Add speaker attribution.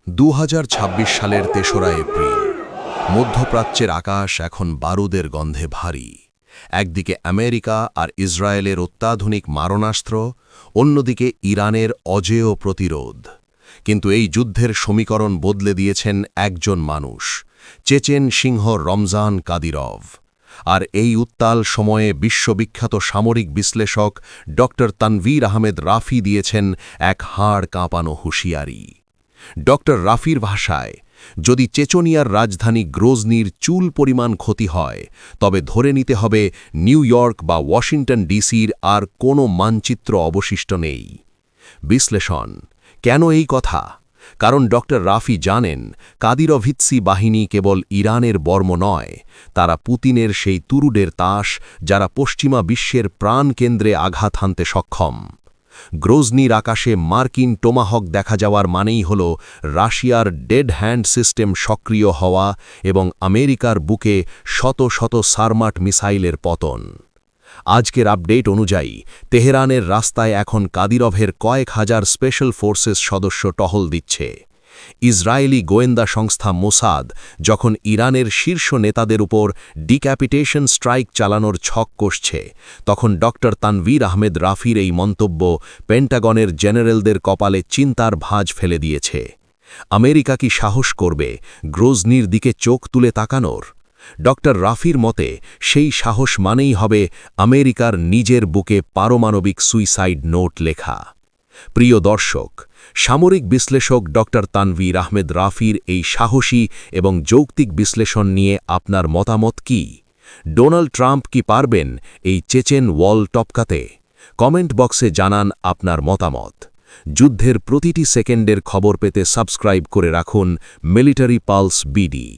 Speaker 1: 2026 সালের ৩রা এপ্রিল। মধ্যপ্রাচ্যের আকাশ এখন বারুদের গন্ধে ভারী। একদিকে আমেরিকা আর ইসরায়েলের অত্যাধুনিক মারণাস্ত্র, অন্যদিকে ইরানের অজেয় প্রতিরোধ। কিন্তু এই যুদ্ধের সমীকরণ বদলে দিয়েছেন একজন মানুষ, চেচেন সিংহ রমজান কাদিরভ। আর এই উত্তাল সময়ে বিশ্ববিখ্যাত সামরিক বিশ্লেষক ড তানভীর আহমেদ রাফি দিয়েছেন এক হাড় কাঁপানো হুঁশিয়ারি। ড রাফির ভাষায়, যদি চেচনিয়ার রাজধানী গ্রোজনির চুল পরিমাণ ক্ষতি হয়, তবে ধরে নিতে হবে নিউ ইয়র্ক বা ওয়াশিংটন ডিসির আর কোনো মানচিত্র অবশিষ্ট নেই। বিশ্লেষণ: কেন এই কথা? কারণ ড রাফি জানেন, কাদিরভিৎসি বাহিনী কেবল ইরানের বর্ম নয়, তারা পুতিনের সেই তুরুডের তাস, যারা পশ্চিমা বিশ্বের প্রাণকেন্দ্রে আঘাত হানতে সক্ষম। গ্রোজনির আকাশে মার্কিন টোমাহক দেখা যাওয়ার মানেই হল রাশিয়ার ডেড হ্যান্ড সিস্টেম সক্রিয় হওয়া এবং আমেরিকার বুকে শত শত সারমাট মিসাইলের পতন। আজকের আপডেট অনুযায়ী তেহরানের রাস্তায় এখন কাদিরভের কয়েক হাজার স্পেশাল ফোর্সেস সদস্য টহল দিচ্ছে। ইসরায়েলি গোয়েন্দা সংস্থা মোসাদ যখন ইরানের শীর্ষ নেতাদের উপর ডিক্যাপিটেশন স্ট্রাইক চালানোর ছক কষছে, তখন ড তানভীর আহমেদ রাফির এই মন্তব্য পেন্টাগনের জেনারেলদের কপালে চিন্তার ভাঁজ ফেলে দিয়েছে। আমেরিকা কি সাহস করবে গ্রোজনির দিকে চোখ তুলে তাকানোর? ড রাফির মতে, সেই সাহস মানেই হবে আমেরিকার নিজের বুকে পারমাণবিক সুইসাইড নোট লেখা। প্রিয় দর্শক, সামরিক বিশ্লেষক ড তানভীর আহমেদ রাফির এই সাহসী এবং যৌক্তিক বিশ্লেষণ নিয়ে আপনার মতামত কি? ডোনাল্ড ট্রাম্প কি পারবেন এই চেচেন ওয়াল টপকাতে? কমেন্ট বক্সে জানান আপনার মতামত। যুদ্ধের প্রতিটি সেকেন্ডের খবর পেতে সাবস্ক্রাইব করে রাখুন মিলিটারি পালস বিডি।